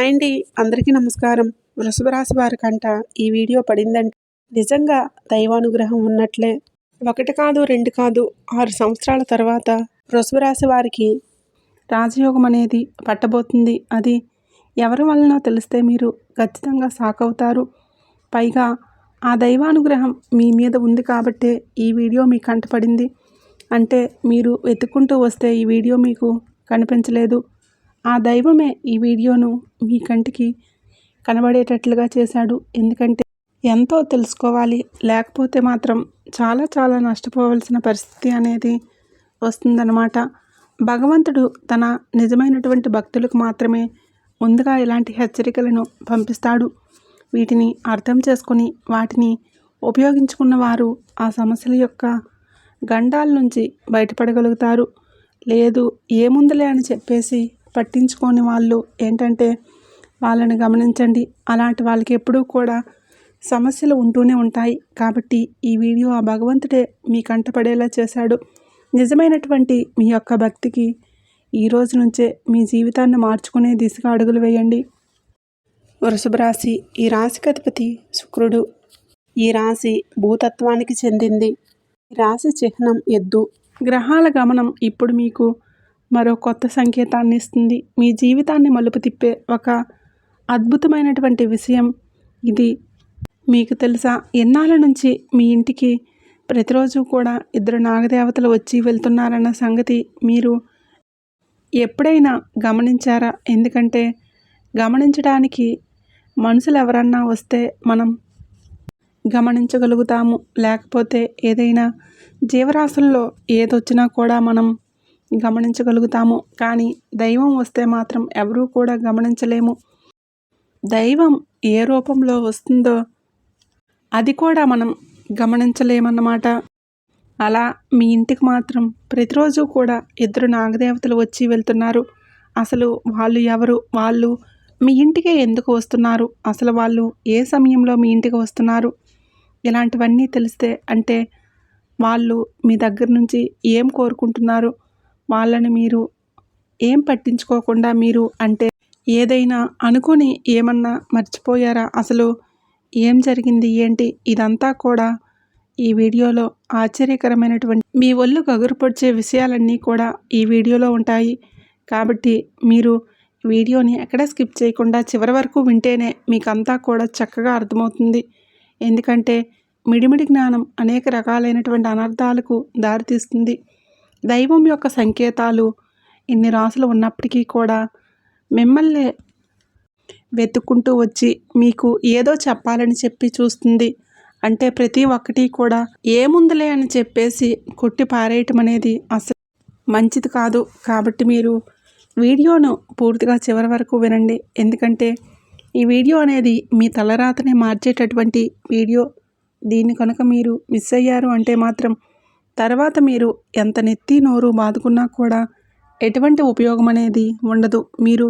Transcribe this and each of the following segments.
Hi అండి, అందరికీ నమస్కారం. వృషభ రాశి వారికంట ఈ వీడియో పడిందంటే నిజంగా దైవానుగ్రహం ఉన్నట్లే. ఒకటి కాదు, రెండు కాదు, 6 సంవత్సరాల తర్వాత వృషభ రాశి వారికి రాజయోగం అనేది పట్టబోతుంది. అది ఎవరి వలనో తెలిస్తే మీరు ఖచ్చితంగా షాక్ అవుతారు. పైగా ఆ దైవానుగ్రహం మీ మీద ఉంది కాబట్టే ఈ వీడియో మీ కంట పడింది. అంటే మీరు వెతుక్కుంటూ వస్తే ఈ వీడియో మీకు కనిపించలేదు. ఆ దైవమే ఈ వీడియోను మీ కంటికి కనబడేటట్లుగా చేశాడు. ఎందుకంటే ఎంతో తెలుసుకోవాలి, లేకపోతే మాత్రం చాలా చాలా నష్టపోవాల్సిన పరిస్థితి అనేది వస్తుందన్నమాట. భగవంతుడు తన నిజమైనటువంటి భక్తులకు మాత్రమే ముందుగా ఇలాంటి హెచ్చరికలను పంపిస్తాడు. వీటిని అర్థం చేసుకొని వాటిని ఉపయోగించుకున్న వారు ఆ సమస్యల యొక్క గండాల నుంచి బయటపడగలుగుతారు. లేదు ఏముందులే అని చెప్పేసి పట్టించుకోని వాళ్ళు ఏంటంటే వాళ్ళని గమనించండి. అలాంటి వాళ్ళకి ఎప్పుడూ కూడా సమస్యలు ఉంటూనే ఉంటాయి. కాబట్టి ఈ వీడియో ఆ భగవంతుడే మీ కంటపడేలా చేశాడు. నిజమైనటువంటి మీ యొక్క భక్తికి ఈ రోజు నుంచే మీ జీవితాన్ని మార్చుకునే దిశగా అడుగులు వేయండి. వృషభ రాశి, ఈ రాశికి అధిపతి శుక్రుడు. ఈ రాశి భూతత్వానికి చెందింది. ఈ రాశి చిహ్నం ఎద్దు. గ్రహాల గమనం ఇప్పుడు మీకు మరో కొత్త సంకేతాన్ని ఇస్తుంది. మీ జీవితాన్ని మలుపు తిప్పే ఒక అద్భుతమైనటువంటి విషయం ఇది. మీకు తెలుసా, ఎన్నాళ్ళ నుంచి మీ ఇంటికి ప్రతిరోజు కూడా 2 నాగదేవతలు వచ్చి వెళ్తున్నారన్న సంగతి మీరు ఎప్పుడైనా గమనించారా? ఎందుకంటే గమనించడానికి మనుషులు ఎవరన్నా వస్తే మనం గమనించగలుగుతాము. లేకపోతే ఏదైనా జీవరాశుల్లో ఏదొచ్చినా కూడా మనం గమనించగలుగుతాము. కానీ దైవం వస్తే మాత్రం ఎవరూ కూడా గమనించలేము. దైవం ఏ రూపంలో వస్తుందో అది కూడా మనం గమనించలేమన్నమాట. అలా మీ ఇంటికి మాత్రం ప్రతిరోజు కూడా 2 నాగదేవతలు వచ్చి వెళ్తున్నారు. అసలు వాళ్ళు ఎవరు? వాళ్ళు మీ ఇంటికి ఎందుకు వస్తున్నారు? అసలు వాళ్ళు ఏ సమయంలో మీ ఇంటికి వస్తున్నారు? ఇలాంటివన్నీ తెలిస్తే అంటే వాళ్ళు మీ దగ్గర నుంచి ఏం కోరుకుంటున్నారు? వాళ్ళని మీరు ఏం పట్టించుకోకుండా మీరు అంటే ఏదైనా అనుకుని ఏమన్నా మర్చిపోయారా? అసలు ఏం జరిగింది ఏంటి? ఇదంతా కూడా ఈ వీడియోలో ఆశ్చర్యకరమైనటువంటి మీ ఒళ్ళు గగురుపొడిచే విషయాలన్నీ కూడా ఈ వీడియోలో ఉంటాయి. కాబట్టి మీరు వీడియోని ఎక్కడ స్కిప్ చేయకుండా చివరి వరకు వింటేనే మీకంతా కూడా చక్కగా అర్థమవుతుంది. ఎందుకంటే మిడిమిడి జ్ఞానం అనేక రకాలైనటువంటి అనర్థాలకు దారితీస్తుంది. దైవం యొక్క సంకేతాలు ఇన్ని రాసులు ఉన్నప్పటికీ కూడా మిమ్మల్ని వెతుక్కుంటూ వచ్చి మీకు ఏదో చెప్పాలని చెప్పి చూస్తుంది. అంటే ప్రతి ఒక్కటి కూడా ఏముందులే అని చెప్పేసి కొట్టి పారేయటం అనేది అసలు మంచిది కాదు. కాబట్టి మీరు వీడియోను పూర్తిగా చివరి వరకు వినండి. ఎందుకంటే ఈ వీడియో అనేది మీ తలరాతనే మార్చేటటువంటి వీడియో. దీన్ని కనుక మీరు మిస్ అయ్యారు అంటే మాత్రం తర్వాత మీరు ఎంత నెత్తి నోరు బాదుకున్నా కూడా ఎటువంటి ఉపయోగం అనేది ఉండదు. మీరు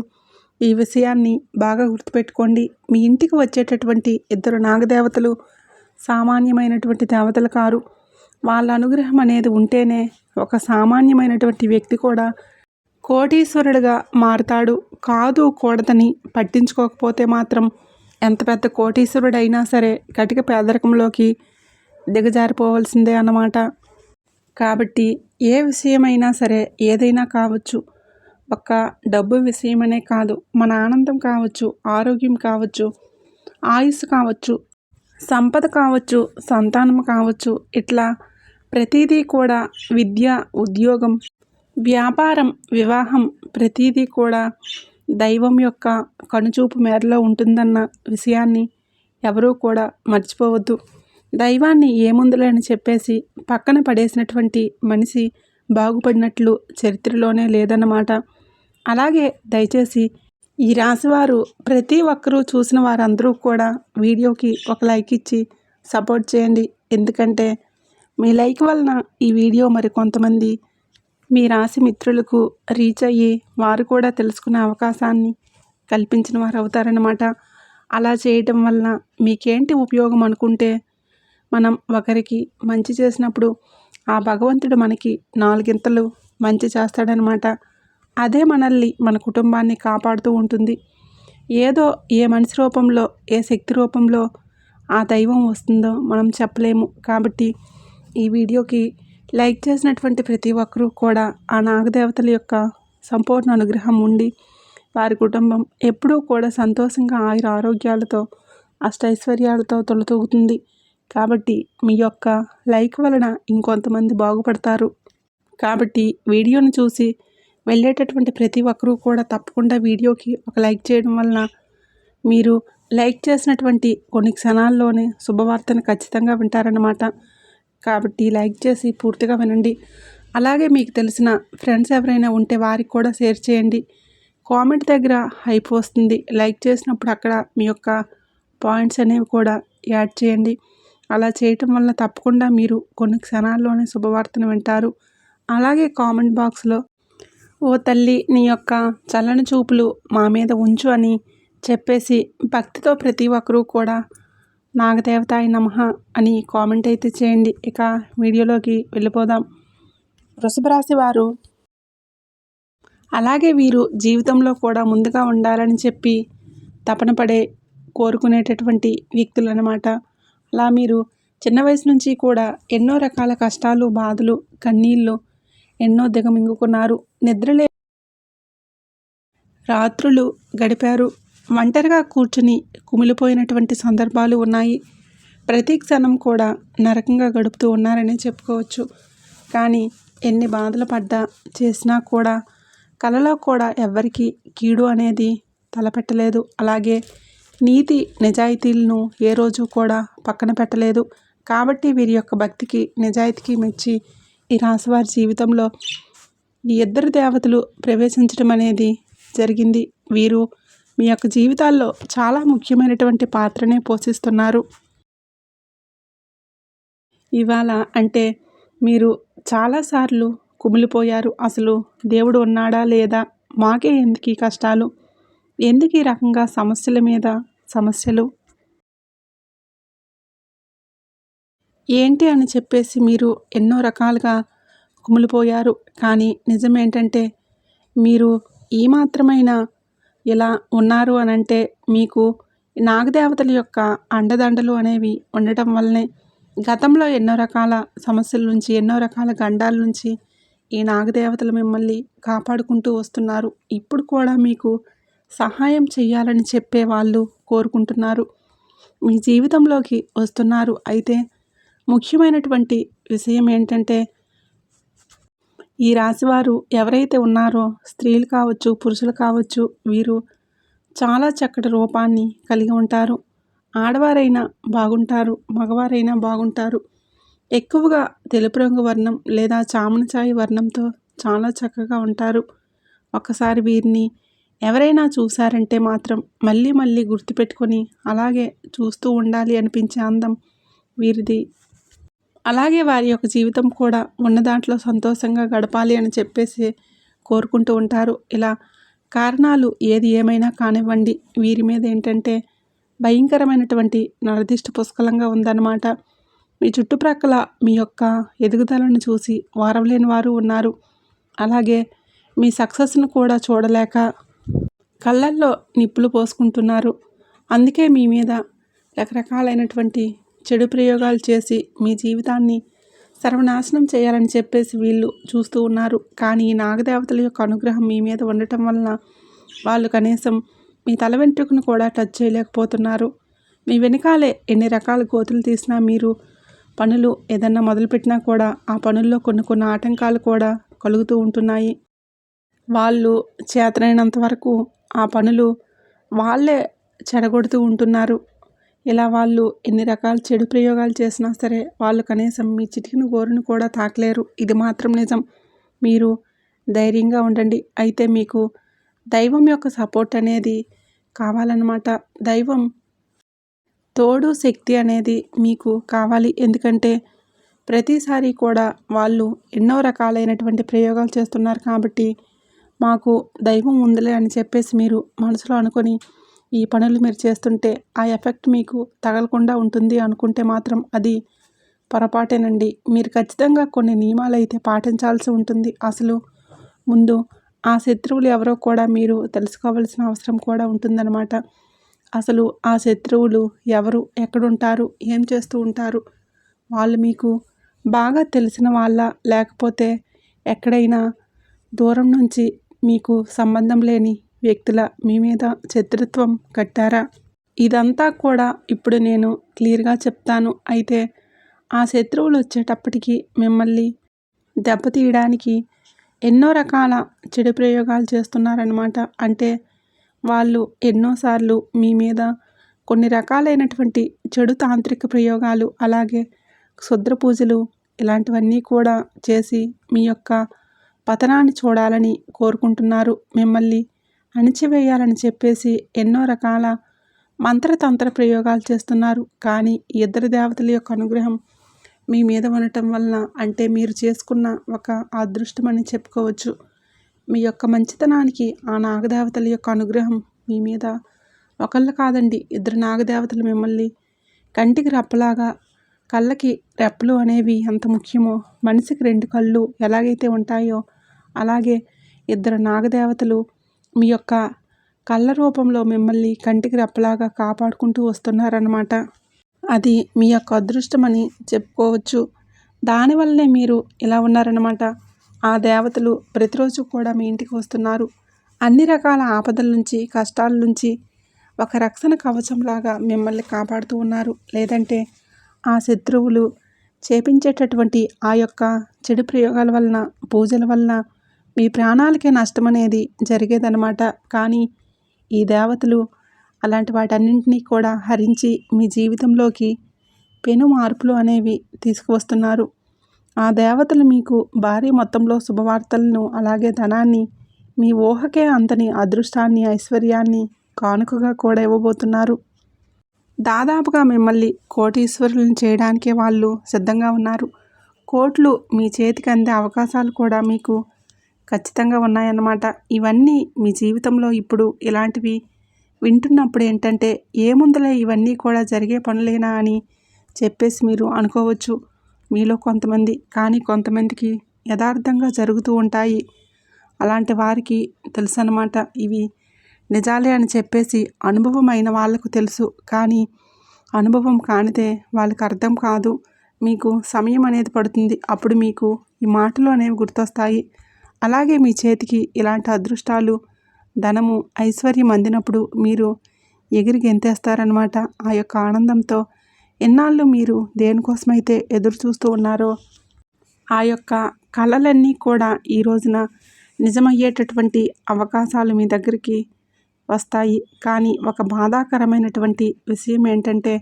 ఈ విషయాన్ని బాగా గుర్తుపెట్టుకోండి. మీ ఇంటికి వచ్చేటటువంటి 2 నాగదేవతలు సామాన్యమైనటువంటి దేవతలు కారు. వాళ్ళ అనుగ్రహం అనేది ఉంటేనే ఒక సామాన్యమైనటువంటి వ్యక్తి కూడా కోటీశ్వరుడిగా మారుతాడు. కాదు కూడదని పట్టించుకోకపోతే మాత్రం ఎంత పెద్ద కోటీశ్వరుడైనా సరే కటిక పేదరికంలోకి దిగజారిపోవాల్సిందే అన్నమాట. కాబట్టి ఏ విషయమైనా సరే ఏదైనా కావచ్చు, ఒక్క డబ్బు విషయమనే కాదు, మన ఆనందం కావచ్చు, ఆరోగ్యం కావచ్చు, ఆయుస్సు కావచ్చు, సంపద కావచ్చు, సంతానం కావచ్చు, ఇట్లా ప్రతిదీ కూడా విద్య, ఉద్యోగం, వ్యాపారం, వివాహం ప్రతిదీ కూడా దైవం యొక్క కనుచూపు మేరలో ఉంటుందన్న విషయాన్ని ఎవరూ కూడా మర్చిపోవద్దు. దైవాన్ని ఏముందులే అని చెప్పేసి పక్కన పడేసినటువంటి మనిషి బాగుపడినట్లు చరిత్రలోనే లేదన్నమాట. అలాగే దయచేసి ఈ రాశివారు ప్రతి ఒక్కరూ చూసిన వారందరూ కూడా వీడియోకి ఒక లైక్ ఇచ్చి సపోర్ట్ చేయండి. ఎందుకంటే మీ లైక్ వలన ఈ వీడియో మరి కొంతమంది మీ రాశి మిత్రులకు రీచ్ అయ్యి వారు కూడా తెలుసుకునే అవకాశాన్ని కల్పించిన వారు అవుతారన్నమాట. అలా చేయటం వలన మీకేంటి ఉపయోగం అనుకుంటే, మనం ఒకరికి మంచి చేసినప్పుడు ఆ భగవంతుడు మనకి 4 మంచి చేస్తాడనమాట. అదే మనల్ని మన కుటుంబాన్ని కాపాడుతూ ఉంటుంది. ఏదో ఏ మనిషి రూపంలో, ఏ శక్తి రూపంలో ఆ దైవం వస్తుందో మనం చెప్పలేము. కాబట్టి ఈ వీడియోకి లైక్ చేసినటువంటి ప్రతి ఒక్కరూ కూడా ఆ నాగదేవతల యొక్క సంపూర్ణ అనుగ్రహం ఉండి వారి కుటుంబం ఎప్పుడూ కూడా సంతోషంగా ఆయుర ఆరోగ్యాలతో అష్టైశ్వర్యాలతో తొలతూగుతుంది. కాబట్టి మీ యొక్క లైక్ వలన ఇంకొంతమంది బాగుపడతారు. కాబట్టి వీడియోని చూసి వెళ్ళేటటువంటి ప్రతి ఒక్కరూ కూడా తప్పకుండా వీడియోకి ఒక లైక్ చేయడం వలన మీరు లైక్ చేసినటువంటి కొన్ని క్షణాల్లోనే శుభవార్తను ఖచ్చితంగా వింటారన్నమాట. కాబట్టి లైక్ చేసి పూర్తిగా వినండి. అలాగే మీకు తెలిసిన ఫ్రెండ్స్ ఎవరైనా ఉంటే వారికి కూడా షేర్ చేయండి. కామెంట్ దగ్గర హైప్ వస్తుంది. లైక్ చేసినప్పుడు అక్కడ మీ యొక్క పాయింట్స్ అనేవి కూడా యాడ్ చేయండి. అలా చేయటం వల్ల తప్పకుండా మీరు కొన్ని క్షణాల్లోనే శుభవార్తను వింటారు. అలాగే కామెంట్ బాక్స్లో ఓ తల్లి నీ యొక్క చల్లని చూపులు మా మీద ఉంచు అని చెప్పేసి భక్తితో ప్రతి ఒక్కరూ కూడా నాగదేవతాయ నమః అని కామెంట్ అయితే చేయండి. ఇక వీడియోలోకి వెళ్ళిపోదాం. వృషభ రాశి వారు అలాగే వీరు జీవితంలో కూడా ముందుగా ఉండాలని చెప్పి తపన పడే కోరుకునేటటువంటి వ్యక్తులు అన్నమాట. అలా మీరు చిన్న వయసు నుంచి కూడా ఎన్నో రకాల కష్టాలు, బాధలు, కన్నీళ్ళు ఎన్నో దిగమింగుకున్నారు. నిద్రలే రాత్రులు గడిపారు. ఒంటరిగా కూర్చుని కుమిలిపోయినటువంటి సందర్భాలు ఉన్నాయి. ప్రతి క్షణం కూడా నరకంగా గడుపుతూ ఉన్నారనే చెప్పుకోవచ్చు. కానీ ఎన్ని బాధలు పడ్డా చేసినా కూడా కలలో కూడా ఎవ్వరికీ కీడు అనేది తలపెట్టలేదు. అలాగే నీతి నిజాయితీలను ఏ రోజు కూడా పక్కన పెట్టలేదు. కాబట్టి వీరి యొక్క భక్తికి, నిజాయితీకి మెచ్చి ఈ రాశివారి జీవితంలో ఈ ఇద్దరు దేవతలు ప్రవేశించడం అనేది జరిగింది. వీరు మీ యొక్క జీవితాల్లో చాలా ముఖ్యమైనటువంటి పాత్రనే పోషిస్తున్నారు. ఇవాళ అంటే మీరు చాలాసార్లు కుమిలిపోయారు. అసలు దేవుడు ఉన్నాడా లేదా, మాకే ఎందుకు ఈ కష్టాలు, ఎందుకు ఈ రకంగా సమస్యల మీద సమస్యలు ఏంటి అని చెప్పేసి మీరు ఎన్నో రకాలుగా కుమిలిపోయారు. కానీ నిజమేంటంటే మీరు ఈ మాత్రమైనా ఇలా ఉన్నారు అనంటే మీకు నాగదేవతల యొక్క అండదండలు అనేవి ఉండటం వల్లనే. గతంలో ఎన్నో రకాల సమస్యల నుంచి, ఎన్నో రకాల గండాల నుంచి ఈ నాగదేవతలు మిమ్మల్ని కాపాడుకుంటూ వస్తున్నారు. ఇప్పుడు కూడా మీకు సహాయం చేయాలని చెప్పే వాళ్ళు కోరుకుంటున్నారు, మీ జీవితంలోకి వస్తున్నారు. అయితే ముఖ్యమైనటువంటి విషయం ఏంటంటే ఈ రాశివారు ఎవరైతే ఉన్నారో స్త్రీలు కావచ్చు, పురుషులు కావచ్చు, వీరు చాలా చక్కటి రూపాన్ని కలిగి ఉంటారు. ఆడవారైనా బాగుంటారు, మగవారైనా బాగుంటారు. ఎక్కువగా తెలుపు రంగు వర్ణం లేదా చామనఛాయ వర్ణంతో చాలా చక్కగా ఉంటారు. ఒక్కసారి వీరిని ఎవరైనా చూశారంటే మాత్రం మళ్ళీ మళ్ళీ గుర్తుపెట్టుకొని అలాగే చూస్తూ ఉండాలి అనిపించే అందం వీరిది. అలాగే వారి యొక్క జీవితం కూడా ఉన్న దాంట్లో సంతోషంగా గడపాలి అని చెప్పేసి కోరుకుంటూ ఉంటారు. ఇలా కారణాలు ఏది ఏమైనా కానివ్వండి, వీరి మీద ఏంటంటే భయంకరమైనటువంటి నరదిష్టి పుష్కలంగా ఉందన్నమాట. మీ చుట్టుప్రక్కల మీ యొక్క ఎదుగుదలను చూసి వారవలేని వారు ఉన్నారు. అలాగే మీ సక్సెస్ను కూడా చూడలేక కళ్ళల్లో నిప్పులు పోసుకుంటున్నారు. అందుకే మీ మీద రకరకాలైనటువంటి చెడు ప్రయోగాలు చేసి మీ జీవితాన్ని సర్వనాశనం చేయాలని చెప్పేసి వీళ్ళు చూస్తూ ఉన్నారు. కానీ ఈ నాగదేవతల యొక్క అనుగ్రహం మీ మీద ఉండటం వలన వాళ్ళు కనీసం మీ తల వెంట్రుకను కూడా టచ్ చేయలేకపోతున్నారు. మీ వెనకాలే ఎన్ని రకాల గోతులు తీసినా, మీరు పనులు ఏదన్నా మొదలుపెట్టినా కూడా ఆ పనుల్లో కొన్ని ఆటంకాలు కూడా కలుగుతూ ఉంటున్నాయి. వాళ్ళు చేతనైనంత వరకు ఆ పనులు వాళ్ళే చెడగొడుతూ ఉంటున్నారు. ఇలా వాళ్ళు ఎన్ని రకాల చెడు ప్రయోగాలు చేసినా సరే వాళ్ళు కనీసం మీ చిటికిన గోరును కూడా తాకలేరు. ఇది మాత్రం నిజం. మీరు ధైర్యంగా ఉండండి. అయితే మీకు దైవం యొక్క సపోర్ట్ అనేది కావాలన్నమాట. దైవం తోడు, శక్తి అనేది మీకు కావాలి. ఎందుకంటే ప్రతిసారి కూడా వాళ్ళు ఎన్నో రకాలైనటువంటి ప్రయోగాలు చేస్తున్నారు. కాబట్టి మాకు దైవం ఉందిలే అని చెప్పేసి మీరు మనసులో అనుకొని ఈ పనులు మీరు చేస్తుంటే ఆ ఎఫెక్ట్ మీకు తగలకుండా ఉంటుంది అనుకుంటే మాత్రం అది పొరపాటేనండి. మీరు ఖచ్చితంగా కొన్ని నియమాలు అయితే పాటించాల్సి ఉంటుంది. అసలు ముందు ఆ శత్రువులు ఎవరో కూడా మీరు తెలుసుకోవాల్సిన అవసరం కూడా ఉంటుందన్నమాట. అసలు ఆ శత్రువులు ఎవరు, ఎక్కడుంటారు, ఏం చేస్తూ ఉంటారు, వాళ్ళు మీకు బాగా తెలిసిన వాళ్ళ, లేకపోతే ఎక్కడైనా దూరం నుంచి మీకు సంబంధం లేని వ్యక్తుల మీ మీద శత్రుత్వం కట్టారా? ఇదంతా కూడా ఇప్పుడు నేను క్లియర్గా చెప్తాను. అయితే ఆ శత్రువులు వచ్చేటప్పటికి మిమ్మల్ని దెబ్బతీయడానికి ఎన్నో రకాల చెడు ప్రయోగాలు చేస్తున్నారన్నమాట. అంటే వాళ్ళు ఎన్నోసార్లు మీ మీద కొన్ని రకాలైనటువంటి చెడు తాంత్రిక ప్రయోగాలు, అలాగే క్షుద్ర పూజలు ఇలాంటివన్నీ కూడా చేసి మీ యొక్క పతనాన్ని చూడాలని కోరుకుంటున్నారు. మిమ్మల్ని అణిచివేయాలని చెప్పేసి ఎన్నో రకాల మంత్రతంత్ర ప్రయోగాలు చేస్తున్నారు. కానీ ఇద్దరు దేవతల యొక్క అనుగ్రహం మీ మీద ఉండటం వలన, అంటే మీరు చేసుకున్న ఒక అదృష్టం అని చెప్పుకోవచ్చు. మీ యొక్క మంచితనానికి ఆ నాగదేవతల యొక్క అనుగ్రహం మీ మీద ఒకళ్ళు కాదండి, ఇద్దరు నాగదేవతలు మిమ్మల్ని కంటికి రెప్పలాగా, కళ్ళకి రెప్పలు అనేవి ఎంత ముఖ్యమో, మనిషికి 2 కళ్ళు ఎలాగైతే ఉంటాయో అలాగే ఇద్దరు నాగదేవతలు మీ యొక్క కళ్ళ రూపంలో మిమ్మల్ని కంటికి రెప్పలాగా కాపాడుకుంటూ వస్తున్నారన్నమాట. అది మీ యొక్క అదృష్టమని చెప్పుకోవచ్చు. దానివల్లనే మీరు ఇలా ఉన్నారన్నమాట. ఆ దేవతలు ప్రతిరోజు కూడా మీ ఇంటికి వస్తున్నారు. అన్ని రకాల ఆపదల నుంచి, కష్టాల నుంచి ఒక రక్షణ కవచంలాగా మిమ్మల్ని కాపాడుతూ ఉన్నారు. లేదంటే ఆ శత్రువులు చేపించేటటువంటి ఆ యొక్క చెడు ప్రయోగాల వలన, పూజల వలన మీ ప్రాణాలకే నష్టం అనేది జరిగేదన్నమాట. కానీ ఈ దేవతలు అలాంటి వాటన్నింటినీ కూడా హరించి మీ జీవితంలోకి పెను మార్పులు అనేవి తీసుకువస్తున్నారు. ఆ దేవతలు మీకు భారీ మొత్తంలో శుభవార్తలను, అలాగే ధనాన్ని, మీ ఊహకే అంతని అదృష్టాన్ని, ఐశ్వర్యాన్ని కానుకగా కూడా ఇవ్వబోతున్నారు. దాదాపుగా మిమ్మల్ని కోటీశ్వరులను చేయడానికే వాళ్ళు సిద్ధంగా ఉన్నారు. కోట్లు మీ చేతికి అందే అవకాశాలు కూడా మీకు ఖచ్చితంగా ఉన్నాయన్నమాట. ఇవన్నీ మీ జీవితంలో ఇప్పుడు ఇలాంటివి వింటున్నప్పుడు ఏంటంటే, ఏముందులే ఇవన్నీ కూడా జరిగే పనులేనా అని చెప్పేసి మీరు అనుకోవచ్చు మీలో కొంతమంది. కానీ కొంతమందికి యథార్థంగా జరుగుతూ ఉంటాయి. అలాంటి వారికి తెలుసు అన్నమాట ఇవి నిజాలే అని చెప్పేసి. అనుభవం అయిన వాళ్ళకు తెలుసు, కానీ అనుభవం కానిదే వాళ్ళకి అర్థం కాదు. మీకు సమయం అనేది పడుతుంది, అప్పుడు మీకు ఈ మాటలు అనేవి గుర్తొస్తాయి. అలాగే మీ చేతికి ఇలాంటి అదృష్టాలు, ధనము, ఐశ్వర్యం అందినప్పుడు మీరు ఎగిరి గెంతేస్తారనమాట. ఆ యొక్క ఆనందంతో ఎన్నాళ్ళు మీరు దేనికోసమైతే ఎదురు చూస్తూ ఉన్నారో ఆ యొక్క కళలన్నీ కూడా ఈ రోజున నిజమయ్యేటటువంటి అవకాశాలు మీ దగ్గరికి వస్తాయి. కానీ ఒక బాధాకరమైనటువంటి విషయం ఏంటంటే,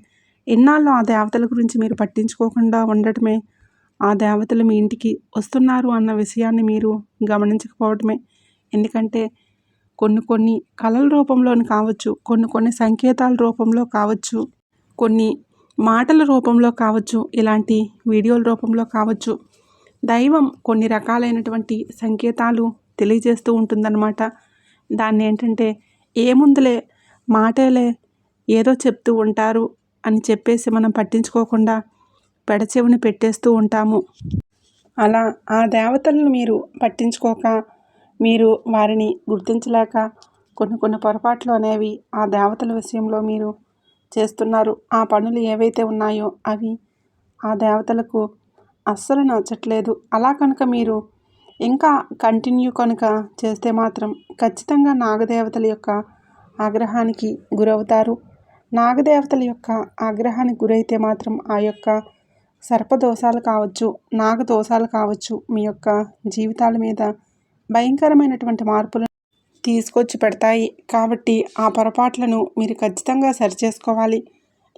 ఎన్నాళ్ళు ఆ దేవతల గురించి మీరు పట్టించుకోకుండా ఉండటమే, ఆ దేవతలు మీ ఇంటికి వస్తున్నారు అన్న విషయాన్ని మీరు గమనించకపోవటమే. ఎందుకంటే కొన్ని కళల రూపంలోని కావచ్చు, కొన్ని సంకేతాల రూపంలో కావచ్చు, కొన్ని మాటల రూపంలో కావచ్చు, ఇలాంటి వీడియోల రూపంలో కావచ్చు, దైవం కొన్ని రకాలైనటువంటి సంకేతాలు తెలియజేస్తూ ఉంటుందన్నమాట. దాన్ని ఏంటంటే, ఏముందులే మాటేలే, ఏదో చెప్తూ ఉంటారు అని చెప్పేసి మనం పట్టించుకోకుండా పెడచెవిని పెట్టేస్తూ ఉంటాము. అలా ఆ దేవతలను మీరు పట్టించుకోక, మీరు వారిని గుర్తించలేక కొన్ని పొరపాట్లు అనేవి ఆ దేవతల విషయంలో మీరు చేస్తున్నారు. ఆ పనులు ఏవైతే ఉన్నాయో అవి ఆ దేవతలకు అస్సలు నచ్చట్లేదు. అలా కనుక మీరు ఇంకా కంటిన్యూ కనుక చేస్తే మాత్రం ఖచ్చితంగా నాగదేవతల యొక్క ఆగ్రహానికి గురవుతారు. నాగదేవతల యొక్క ఆగ్రహానికి గురైతే మాత్రం ఆ యొక్క సర్పదోషాలు కావచ్చు, నాగదోషాలు కావచ్చు, మీ యొక్క జీవితాల మీద భయంకరమైనటువంటి మార్పులు తీసుకొచ్చి పెడతాయి. కాబట్టి ఆ పొరపాట్లను మీరు ఖచ్చితంగా సరిచేసుకోవాలి.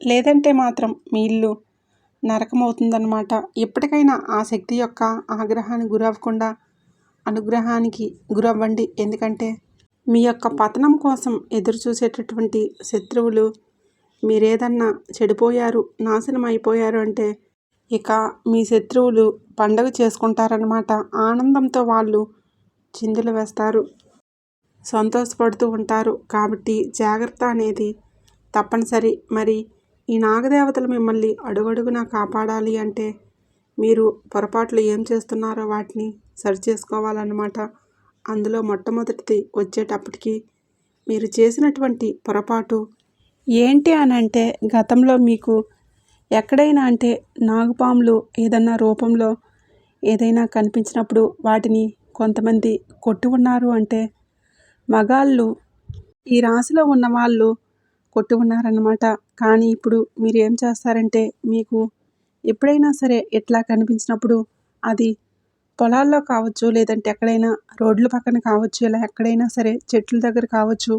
లేదంటే మాత్రం మీ ఇల్లు నరకమవుతుందన్నమాట. ఎప్పటికైనా ఆ శక్తి యొక్క ఆగ్రహానికి గురవ్వకుండా అనుగ్రహానికి గురవ్వండి. ఎందుకంటే మీ యొక్క పతనం కోసం ఎదురు చూసేటటువంటి శత్రువులు మీరేదన్నా చెడిపోయారు, నాశనం అయిపోయారు అంటే ఇక మీ శత్రువులు పండగ చేసుకుంటారన్నమాట. ఆనందంతో వాళ్ళు చిందులు వేస్తారు, సంతోషపడుతూ ఉంటారు. కాబట్టి జాగ్రత్త అనేది తప్పనిసరి. మరి ఈ నాగదేవతలు మిమ్మల్ని అడుగడుగునా కాపాడాలి అంటే మీరు పొరపాట్లు ఏం చేస్తున్నారో వాటిని సరిచేసుకోవాలన్నమాట. అందులో మొట్టమొదటిది వచ్చేటప్పటికి మీరు చేసినటువంటి పొరపాటు ఏంటి అని అంటే, గతంలో మీకు ఎక్కడైనా అంటే నాగుపాములు ఏదన్నా రూపంలో ఏదైనా కనిపించినప్పుడు వాటిని కొంతమంది కొట్టి ఉన్నారు అంటే మగాళ్ళు ఈ రాశిలో ఉన్నవాళ్ళు కొట్టి ఉన్నారన్నమాట. కానీ ఇప్పుడు మీరు ఏం చేస్తారంటే, మీకు ఎప్పుడైనా సరే ఇట్లా కనిపించినప్పుడు అది పొలాల్లో కావచ్చు, లేదంటే ఎక్కడైనా రోడ్ల పక్కన కావచ్చు, ఇలా ఎక్కడైనా సరే చెట్ల దగ్గర కావచ్చు,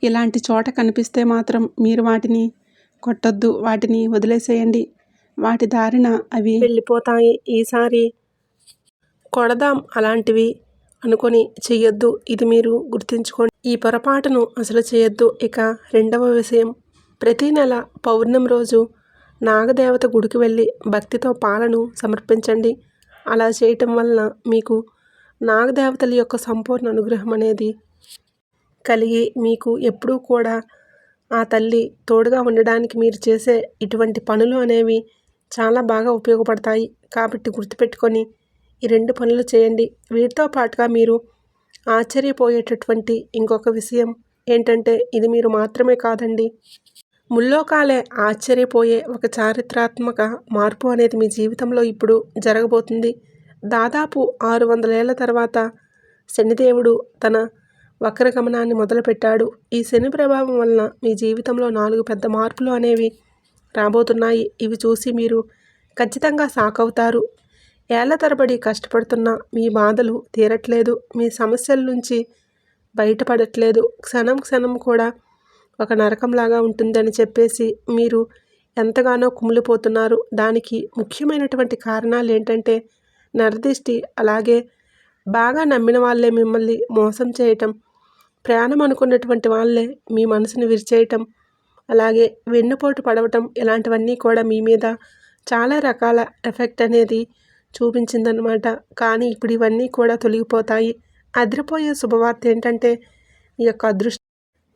ఇలాంటి చోట కనిపిస్తే మాత్రం మీరు వాటిని కొట్టొద్దు, వాటిని వదిలేసేయండి. వాటి దారిన అవి వెళ్ళిపోతాయి. ఈసారి కొడదాం అలాంటివి అనుకొని చెయ్యొద్దు. ఇది మీరు గుర్తుంచుకోండి. ఈ పొరపాటును అసలు చేయొద్దు. ఇక రెండవ విషయం, ప్రతి నెల పౌర్ణమి రోజు నాగదేవత గుడికి వెళ్ళి భక్తితో పాలను సమర్పించండి. అలా చేయటం వలన మీకు నాగదేవతల యొక్క సంపూర్ణ అనుగ్రహం అనేది కలిగి మీకు ఎప్పుడూ కూడా ఆ తల్లి తోడుగా ఉండడానికి మీరు చేసే ఇటువంటి పనులు అనేవి చాలా బాగా ఉపయోగపడతాయి. కాబట్టి గుర్తుపెట్టుకొని ఈ 2 పనులు చేయండి. వీటితో పాటుగా మీరు ఆశ్చర్యపోయేటటువంటి ఇంకొక విషయం ఏంటంటే, ఇది మీరు మాత్రమే కాదండి, ముల్లోకాలే ఆశ్చర్యపోయే ఒక చారిత్రాత్మక మార్పు అనేది మీ జీవితంలో ఇప్పుడు జరగబోతుంది. దాదాపు 600 ఏళ్ల తర్వాత శనిదేవుడు తన వక్రగమనాన్ని మొదలుపెట్టాడు. ఈ శని ప్రభావం వలన మీ జీవితంలో 4 పెద్ద మార్పులు అనేవి రాబోతున్నాయి. ఇవి చూసి మీరు ఖచ్చితంగా షాక్ అవుతారు. ఏళ్ల తరబడి కష్టపడుతున్న మీ బాధలు తీరట్లేదు, మీ సమస్యల నుంచి బయటపడట్లేదు, క్షణం క్షణం కూడా ఒక నరకంలాగా ఉంటుందని చెప్పేసి మీరు ఎంతగానో కుమిలిపోతున్నారు. దానికి ముఖ్యమైనటువంటి కారణాలు ఏంటంటే నరదిష్టి, అలాగే బాగా నమ్మిన వాళ్ళే మిమ్మల్ని మోసం చేయటం, ప్రాణం అనుకున్నటువంటి వాళ్ళే మీ మనసుని విరిచేయటం, అలాగే వెన్నుపోటు పడవటం, ఇలాంటివన్నీ కూడా మీ మీద చాలా రకాల ఎఫెక్ట్ అనేది చూపించిందనమాట. కానీ ఇప్పుడు ఇవన్నీ కూడా తొలగిపోతాయి. అదిరిపోయే శుభవార్త ఏంటంటే,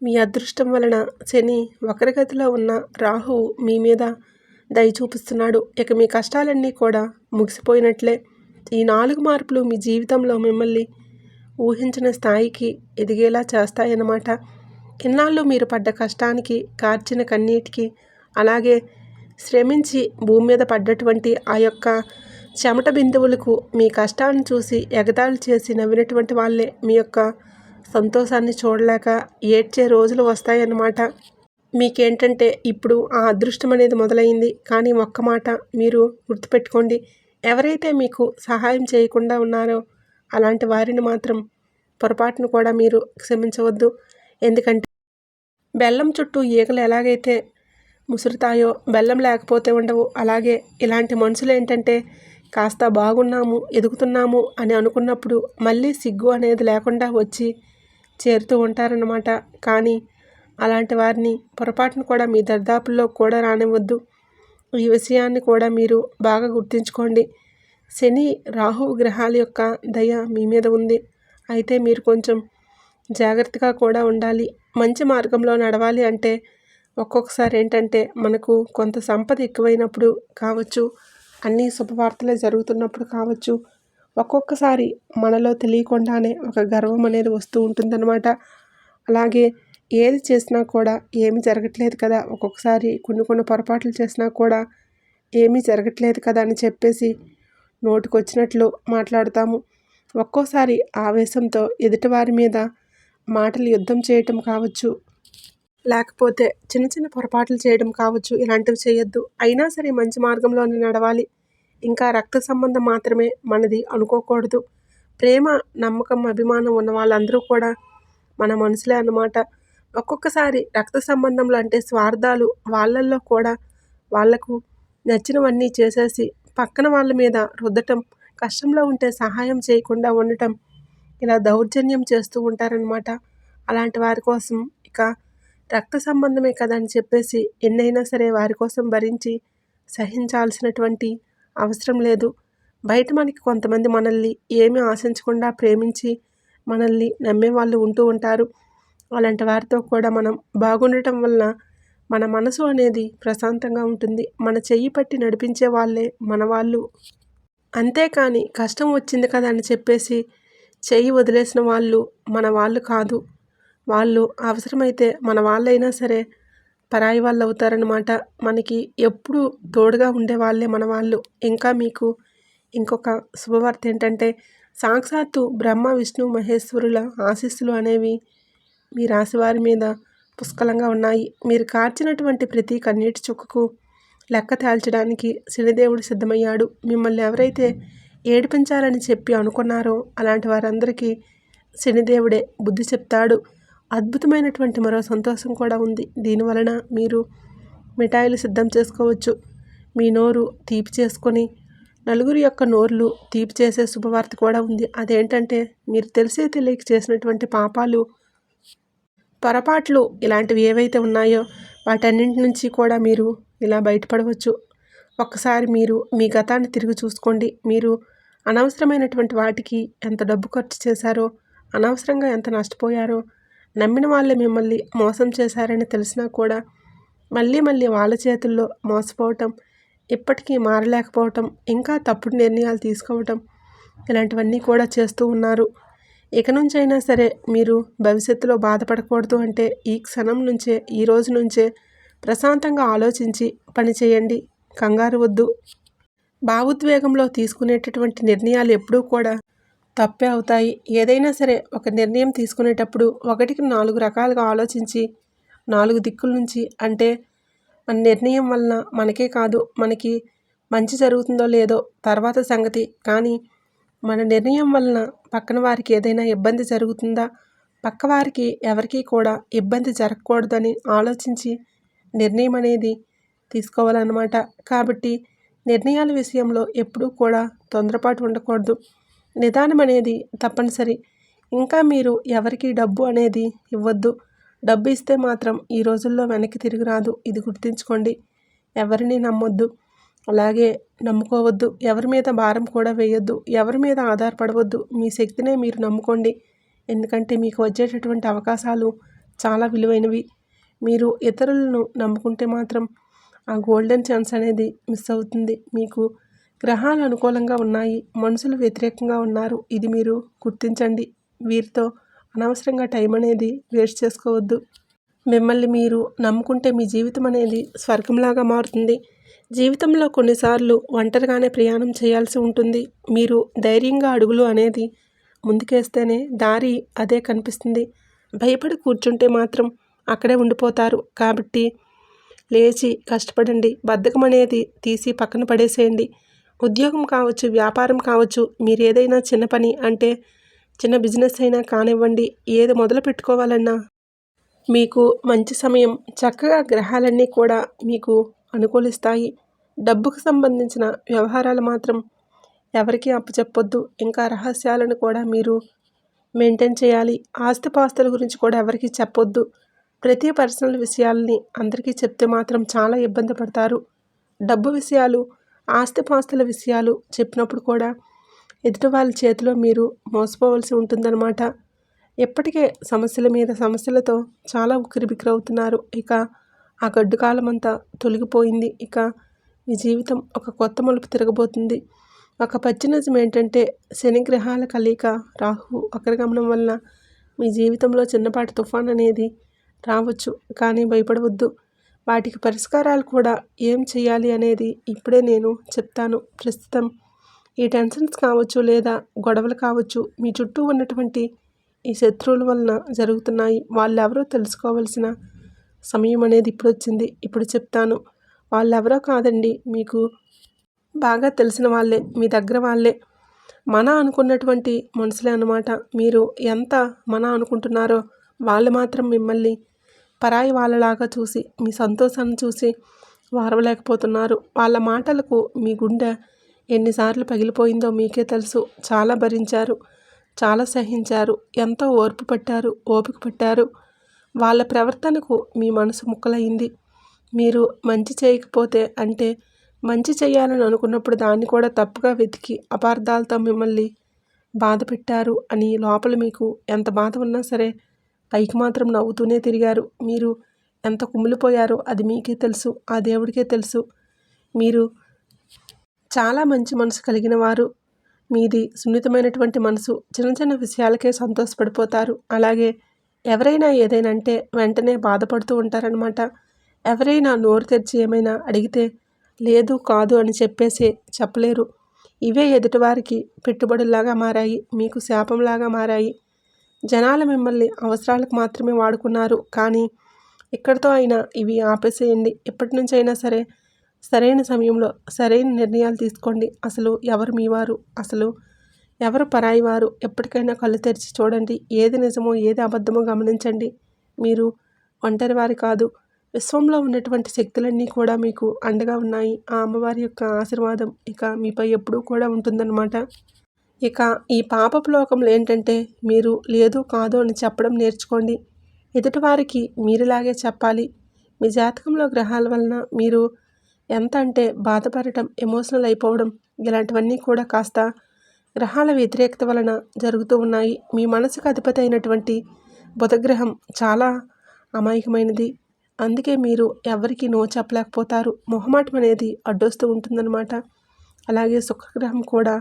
మీ అదృష్టం వలన శని వక్రగతిలో ఉన్న రాహువు మీ మీద దయ చూపిస్తున్నాడు. ఇక మీ కష్టాలన్నీ కూడా ముగిసిపోయినట్లే. ఈ 4 మార్పులు మీ జీవితంలో మిమ్మల్ని ఊహించిన స్థాయికి ఎదిగేలా చేస్తాయన్నమాట. ఇన్నాళ్ళు మీరు పడ్డ కష్టానికి, కార్చిన కన్నీటికి, అలాగే శ్రమించి భూమి మీద పడ్డటువంటి ఆ యొక్క చెమట బిందువులకు మీ కష్టాన్ని చూసి ఎగతాళి చేసి నవ్వినటువంటి వాళ్ళే మీ యొక్క సంతోషాన్ని చూడలేక ఏడ్చే రోజులు వస్తాయన్నమాట. మీకేంటంటే ఇప్పుడు ఆ అదృష్టం అనేది మొదలైంది. కానీ ఒక్క మాట మీరు గుర్తుపెట్టుకోండి, ఎవరైతే మీకు సహాయం చేయకుండా ఉన్నారో అలాంటి వారిని మాత్రం పొరపాటును కూడా మీరు క్షమించవద్దు. ఎందుకంటే బెల్లం చుట్టూ ఈగలు ఎలాగైతే ముసురుతాయో, బెల్లం లేకపోతే ఉండవు. అలాగే ఇలాంటి మనుషులు ఏంటంటే కాస్త బాగున్నాము, ఎదుగుతున్నాము అని అనుకున్నప్పుడు మళ్ళీ సిగ్గు అనేది లేకుండా వచ్చి చేరుతూ ఉంటారన్నమాట. కానీ అలాంటి వారిని పొరపాటును కూడా మీ దర్దాపుల్లో కూడా రానివ్వద్దు. ఈ విషయాన్ని కూడా మీరు బాగా గుర్తుంచుకోండి. శని, రాహువు గ్రహాల యొక్క దయ మీ మీద ఉంది. అయితే మీరు కొంచెం జాగ్రత్తగా కూడా ఉండాలి. మంచి మార్గంలో నడవాలి అంటే ఒక్కొక్కసారి ఏంటంటే మనకు కొంత సంపద ఎక్కువైనప్పుడు కావచ్చు, అన్ని శుభవార్తలే జరుగుతున్నప్పుడు కావచ్చు, ఒక్కొక్కసారి మనలో తెలియకుండానే ఒక గర్వం అనేది వస్తూ ఉంటుందన్నమాట. అలాగే ఏది చేసినా కూడా ఏమీ జరగట్లేదు కదా, ఒక్కొక్కసారి కొన్ని పొరపాట్లు చేసినా కూడా ఏమీ జరగట్లేదు కదా అని చెప్పేసి నోటికొచ్చినట్లు మాట్లాడతాము. ఒక్కోసారి ఆవేశంతో ఎదుటివారి మీద మాటలు యుద్ధం చేయటం కావచ్చు, లేకపోతే చిన్న చిన్న పొరపాట్లు చేయడం కావచ్చు, ఇలాంటివి చేయొద్దు. అయినా సరే మంచి మార్గంలోనే నడవాలి. ఇంకా రక్త సంబంధం మాత్రమే మనది అనుకోకూడదు. ప్రేమ, నమ్మకం, అభిమానం ఉన్న వాళ్ళందరూ కూడా మన మనుషులే అన్నమాట. ఒక్కొక్కసారి రక్త సంబంధంలో అంటే స్వార్థాలు వాళ్ళల్లో కూడా వాళ్లకు నచ్చినవన్నీ చేసేసి పక్కన వాళ్ళ మీద రుద్దటం, కష్టంలో ఉంటే సహాయం చేయకుండా ఉండటం, ఇలా దౌర్జన్యం చేస్తూ ఉంటారనమాట. అలాంటి వారి కోసం ఇక రక్త సంబంధమే కదా అని చెప్పేసి ఎన్నైనా సరే వారి కోసం భరించి సహించాల్సినటువంటి అవసరం లేదు. బయట మనకి కొంతమంది మనల్ని ఏమీ ఆశించకుండా ప్రేమించి మనల్ని నమ్మేవాళ్ళు ఉంటూ ఉంటారు. అలాంటి వారితో కూడా మనం బాగుండటం వలన మన మనసు అనేది ప్రశాంతంగా ఉంటుంది. మన చెయ్యి పట్టి నడిపించే వాళ్ళే మన వాళ్ళు. అంతేకాని కష్టం వచ్చింది కదా అని చెప్పేసి చెయ్యి వదిలేసిన వాళ్ళు మన వాళ్ళు కాదు. వాళ్ళు అవసరమైతే మన వాళ్ళైనా సరే పరాయి వాళ్ళు అవుతారనమాట. మనకి ఎప్పుడూ తోడుగా ఉండే వాళ్ళే మన వాళ్ళు. ఇంకా మీకు ఇంకొక శుభవార్త ఏంటంటే, సాక్షాత్తు బ్రహ్మ, విష్ణు, మహేశ్వరుల ఆశీస్సులు అనేవి మీ రాశివారి మీద పుష్కలంగా ఉన్నాయి. మీరు కార్చినటువంటి ప్రతి కన్నీటి చుక్కకు లెక్క తేల్చడానికి శనిదేవుడు సిద్ధమయ్యాడు. మిమ్మల్ని ఎవరైతే ఏడిపించాలని చెప్పి అనుకున్నారో అలాంటి వారందరికీ శనిదేవుడే బుద్ధి చెప్తాడు. అద్భుతమైనటువంటి మరో సంతోషం కూడా ఉంది. దీనివలన మీరు మిఠాయిలు సిద్ధం చేసుకోవచ్చు. మీ నోరు తీపి చేసుకొని నలుగురి యొక్క నోర్లు తీపి చేసే శుభవార్త కూడా ఉంది. అదేంటంటే, మీరు తెలిసే తెలియక చేసినటువంటి పాపాలు, పొరపాట్లు ఇలాంటివి ఏవైతే ఉన్నాయో వాటన్నింటి నుంచి కూడా మీరు ఇలా బయటపడవచ్చు. ఒక్కసారి మీరు మీ గతాన్ని తిరిగి చూసుకోండి. మీరు అనవసరమైనటువంటి వాటికి ఎంత డబ్బు ఖర్చు చేశారో, అనవసరంగా ఎంత నష్టపోయారో, నమ్మిన వాళ్ళే మిమ్మల్ని మోసం చేశారని తెలిసినా కూడా మళ్ళీ మళ్ళీ వాళ్ళ చేతుల్లో మోసపోవటం, ఇప్పటికీ మారలేకపోవటం, ఇంకా తప్పుడు నిర్ణయాలు తీసుకోవటం, ఇలాంటివన్నీ కూడా చేస్తూ ఉన్నారు. ఇక నుంచైనా సరే మీరు భవిష్యత్తులో బాధపడకూడదు అంటే ఈ క్షణం నుంచే, ఈ రోజు నుంచే ప్రశాంతంగా ఆలోచించి పని చేయండి. కంగారు వద్దు. భావోద్వేగంలో తీసుకునేటటువంటి నిర్ణయాలు ఎప్పుడూ కూడా తప్పే అవుతాయి. ఏదైనా సరే ఒక నిర్ణయం తీసుకునేటప్పుడు 1కి 4 రకాలుగా ఆలోచించి 4 దిక్కుల నుంచి, అంటే మన నిర్ణయం వలన మనకే కాదు, మనకి మంచి జరుగుతుందో లేదో తర్వాత సంగతి, కానీ మన నిర్ణయం వలన పక్కన వారికి ఏదైనా ఇబ్బంది జరుగుతుందా, పక్కవారికి ఎవరికీ కూడా ఇబ్బంది జరగకూడదని ఆలోచించి నిర్ణయం అనేది తీసుకోవాలన్నమాట. కాబట్టి నిర్ణయాల విషయంలో ఎప్పుడూ కూడా తొందరపాటు ఉండకూడదు. నిదానం అనేది తప్పనిసరి. ఇంకా మీరు ఎవరికి డబ్బు అనేది ఇవ్వద్దు. డబ్బు ఇస్తే మాత్రం ఈ రోజుల్లో వెనక్కి తిరిగి రాదు. ఇది గుర్తుంచుకోండి. ఎవరిని నమ్మొద్దు, అలాగే నమ్ముకోవద్దు. ఎవరి మీద భారం కూడా వేయొద్దు. ఎవరి మీద ఆధారపడవద్దు. మీ శక్తినే మీరు నమ్ముకోండి. ఎందుకంటే మీకు వచ్చేటటువంటి అవకాశాలు చాలా విలువైనవి. మీరు ఇతరులను నమ్ముకుంటే మాత్రం ఆ గోల్డెన్ ఛాన్స్ అనేది మిస్ అవుతుంది. మీకు గ్రహాలు అనుకూలంగా ఉన్నాయి, మనుషులు వ్యతిరేకంగా ఉన్నారు. ఇది మీరు గుర్తించండి. వీరితో అనవసరంగా టైం అనేది వేస్ట్ చేసుకోవద్దు. మిమ్మల్ని మీరు నమ్ముకుంటే మీ జీవితం అనేది స్వర్గంలాగా మారుతుంది. జీవితంలో కొన్నిసార్లు ఒంటరిగానే ప్రయాణం చేయాల్సి ఉంటుంది. మీరు ధైర్యంగా అడుగులు అనేది ముందుకేస్తేనే దారి అదే కనిపిస్తుంది. భయపడి కూర్చుంటే మాత్రం అక్కడే ఉండిపోతారు. కాబట్టి లేచి కష్టపడండి. బద్ధకం అనేది తీసి పక్కన పడేసేయండి. ఉద్యోగం కావచ్చు, వ్యాపారం కావచ్చు, మీరు ఏదైనా చిన్న పని, అంటే చిన్న బిజినెస్ అయినా కానివ్వండి, ఏది మొదలు పెట్టుకోవాలన్నా మీకు మంచి సమయం. చక్కగా గ్రహాలన్నీ కూడా మీకు అనుకూలిస్తాయి. డబ్బుకు సంబంధించిన వ్యవహారాలు మాత్రం ఎవరికీ అప్పచెప్పొద్దు. ఇంకా రహస్యాలను కూడా మీరు మెయింటైన్ చేయాలి. ఆస్తిపాస్తుల గురించి కూడా ఎవరికీ చెప్పొద్దు. ప్రతి పర్సనల్ విషయాలని అందరికీ చెప్తే మాత్రం చాలా ఇబ్బంది పడతారు. డబ్బు విషయాలు, ఆస్తిపాస్తుల విషయాలు చెప్పినప్పుడు కూడా ఎదుటి వాళ్ళ చేతిలో మీరు మోసపోవలసి ఉంటుందన్నమాట. ఇప్పటికే సమస్యల మీద సమస్యలతో చాలా ఉక్కిరిబిక్కిరవుతున్నారు. ఇక ఆ గడ్డు కాలం అంతా తొలగిపోయింది. ఇక మీ జీవితం ఒక కొత్త మలుపు తిరగబోతుంది. ఒక పచ్చి నిజం ఏంటంటే, శని గ్రహాల కలయిక, రాహు వక్రగమనం వల్ల మీ జీవితంలో చిన్నపాటి తుఫాన్ అనేది రావచ్చు. కానీ భయపడవద్దు. వాటికి పరిష్కారాలు కూడా ఏం చేయాలి అనేది ఇప్పుడే నేను చెప్తాను. ప్రస్తుతం ఈ టెన్షన్స్ కావచ్చు, లేదా గొడవలు కావచ్చు, మీ చుట్టూ ఉన్నటువంటి ఈ శత్రువుల వలన జరుగుతున్నాయి. వాళ్ళెవరో తెలుసుకోవాల్సిన సమయం అనేది ఇప్పుడు వచ్చింది. ఇప్పుడు చెప్తాను. వాళ్ళెవరో కాదండి, మీకు బాగా తెలిసిన వాళ్ళే, మీ దగ్గర వాళ్ళే, మన అనుకున్నటువంటి మనుషులే అన్నమాట. మీరు ఎంత మన అనుకుంటున్నారో వాళ్ళు మాత్రం మిమ్మల్ని పరాయి వాళ్ళలాగా చూసి, మీ సంతోషాన్ని చూసి వారవలేకపోతున్నారు. వాళ్ళ మాటలకు మీ గుండె ఎన్నిసార్లు పగిలిపోయిందో మీకే తెలుసు. చాలా భరించారు, చాలా సహించారు, ఎంతో ఓర్పు పట్టారు, ఓపిక పట్టారు. వాళ్ళ ప్రవర్తనకు మీ మనసు ముక్కలైంది. మీరు మంచి చేయకపోతే, అంటే మంచి చేయాలని అనుకున్నప్పుడు దాన్ని కూడా తప్పుగా వెతికి అపార్థాలతో మిమ్మల్ని బాధ పెట్టారు అని లోపల మీకు ఎంత బాధ ఉన్నా సరే పైకి మాత్రం నవ్వుతూనే తిరిగారు. మీరు ఎంత కుమిలిపోయారో అది మీకే తెలుసు, ఆ దేవుడికే తెలుసు. మీరు చాలా మంచి మనసు కలిగిన వారు. మీది సున్నితమైనటువంటి మనసు, చిన్న చిన్న విషయాలకే సంతోషపడిపోతారు. అలాగే ఎవరైనా ఏదైనా అంటే వెంటనే బాధపడుతూ ఉంటారనమాట. ఎవరైనా నోరు తెరిచి ఏమైనా అడిగితే లేదు కాదు అని చెప్పేసి చెప్పలేరు. ఇవే ఎదుటివారికి పెట్టుబడుల్లాగా మారాయి, మీకు శాపంలాగా మారాయి. జనాలు మిమ్మల్ని అవసరాలకు మాత్రమే వాడుకున్నారు. కానీ ఇక్కడితో అయినా ఇవి ఆపేసేయండి. ఎప్పటి నుంచైనా సరే సరైన సమయంలో సరైన నిర్ణయాలు తీసుకోండి. అసలు ఎవరు మీవారు, అసలు ఎవరు పరాయి వారు, ఎప్పటికైనా కళ్ళు తెరిచి చూడండి. ఏది నిజమో ఏది అబద్ధమో గమనించండి. మీరు ఒంటరి వారి కాదు. విశ్వంలో ఉన్నటువంటి శక్తులన్నీ కూడా మీకు అండగా ఉన్నాయి. ఆ అమ్మవారి యొక్క ఆశీర్వాదం ఇక మీపై ఎప్పుడూ కూడా ఉంటుందన్నమాట. ఇక ఈ పాపపు లోకంలో ఏంటంటే మీరు లేదు కాదు అని చెప్పడం నేర్చుకోండి. ఎదుటివారికి మీరులాగే చెప్పాలి. మీ జాతకంలో గ్రహాల వలన మీరు ఎంత అంటే బాధపడటం, ఎమోషనల్ అయిపోవడం, ఇలాంటివన్నీ కూడా కాస్త గ్రహాల వ్యతిరేకత వలన జరుగుతూ ఉన్నాయి. మీ మనసుకు అధిపతి అయినటువంటి బుధగ్రహం చాలా అమాయకమైనది. అందుకే మీరు ఎవరికి నో చెప్పలేకపోతారు. మొహమాటం అనేది అడ్డొస్తూ ఉంటుందన్నమాట. అలాగే శుక్రగ్రహం కూడా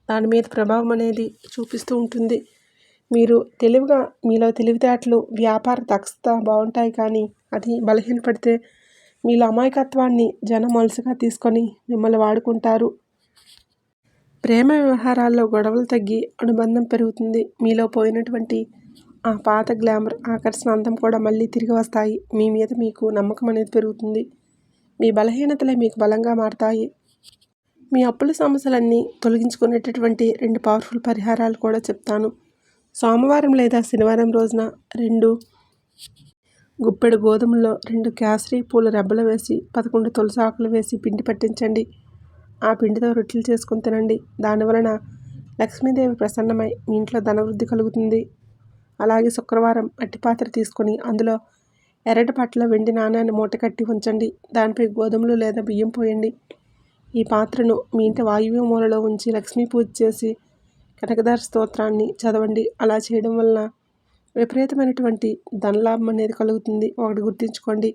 దాని మీద ప్రభావం అనేది చూపిస్తూ ఉంటుంది. మీరు తెలివిగా మీలో తెలివితేటలు, వ్యాపార దక్షత బాగుంటాయి. కానీ అది బలహీనపడితే మీలో అమాయకత్వాన్ని జనం అలసుగా తీసుకొని మిమ్మల్ని వాడుకుంటారు. ప్రేమ వ్యవహారాల్లో గొడవలు తగ్గి అనుబంధం పెరుగుతుంది. మీలో పోయినటువంటి ఆ పాత గ్లామర్, ఆకర్షణ అందం కూడా మళ్ళీ తిరిగి వస్తాయి. మీ మీద మీకు నమ్మకం అనేది పెరుగుతుంది. మీ బలహీనతలే మీకు బలంగా మారతాయి. మీ అప్పుల సమస్యలన్నీ తొలగించుకునేటటువంటి 2 పవర్ఫుల్ పరిహారాలు కూడా చెప్తాను. సోమవారం లేదా శనివారం రోజున 2 గుప్పెడు గోధుమల్లో 2 కేసరి పూల రెబ్బలు వేసి 11 తులసి ఆకులు వేసి పిండి పట్టించండి. ఆ పిండితో రొట్టెలు చేసుకుని తినండి. దానివలన లక్ష్మీదేవి ప్రసన్నమై మీ ఇంట్లో ధనవృద్ధి కలుగుతుంది. అలాగే శుక్రవారం అట్టి పాత్ర తీసుకొని అందులో ఎర్రటి పట్ల వెండి నాణ్యాన్ని మూట కట్టి ఉంచండి. దానిపై గోధుమలు లేదా బియ్యం పోయండి. ఈ పాత్రను మీ ఇంటి వాయువ్య మూలలో ఉంచి లక్ష్మీ పూజ చేసి కనకదార స్తోత్రాన్ని చదవండి. అలా చేయడం వలన విపరీతమైనటువంటి ధనలాభం అనేది కలుగుతుంది. ఒకటి గుర్తుంచుకోండి,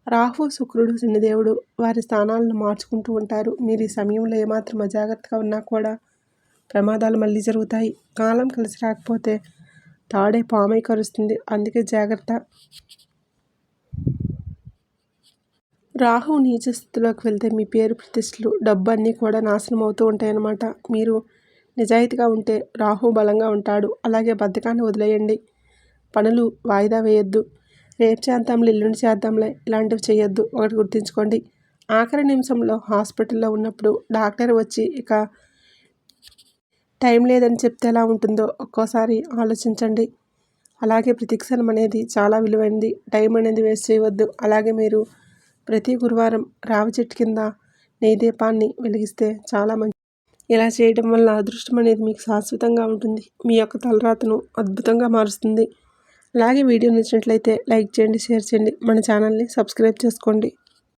రాహు, శుక్రుడు, శనిదేవుడు వారి స్థానాలను మార్చుకుంటూ ఉంటారు. మీరు ఈ సమయంలో ఏమాత్రం అజాగ్రత్తగా ఉన్నా కూడా ప్రమాదాలు మళ్ళీ జరుగుతాయి. కాలం కలిసి రాకపోతే తాడే పామై కరుస్తుంది. అందుకే జాగ్రత్త. రాహు నీచ స్థితిలోకి వెళ్తే మీ పేరు ప్రతిష్టలు, డబ్బు అన్నీ కూడా నాశనం అవుతూ ఉంటాయన్నమాట. మీరు నిజాయితీగా ఉంటే రాహు బలంగా ఉంటాడు. అలాగే బద్ధకాన్ని వదిలేయండి. పనులు వాయిదా వేయొద్దు. రేపు చేద్దాంలే, ఎల్లుండి చేద్దాంలే, ఇలాంటివి చేయొద్దు. ఒకటి గుర్తుంచుకోండి, ఆఖరి నిమిషంలో హాస్పిటల్లో ఉన్నప్పుడు డాక్టర్ వచ్చి ఇక టైం లేదని చెప్తే ఎలా ఉంటుందో ఒక్కోసారి ఆలోచించండి. అలాగే ప్రతిక్షణం అనేది చాలా విలువైనది. టైం అనేది వేస్ట్ చేయవద్దు. అలాగే మీరు ప్రతి గురువారం రావి చెట్టు కింద నెయ్యి దీపాన్ని వెలిగిస్తే చాలా మంచిది. ఇలా చేయడం వల్ల అదృష్టం అనేది మీకు శాశ్వతంగా ఉంటుంది. మీ యొక్క తలరాతను అద్భుతంగా మారుస్తుంది. అలాగే వీడియో నచ్చినట్లయితే లైక్ చేయండి, షేర్ చేయండి, మన ఛానల్ని సబ్స్క్రైబ్ చేసుకోండి.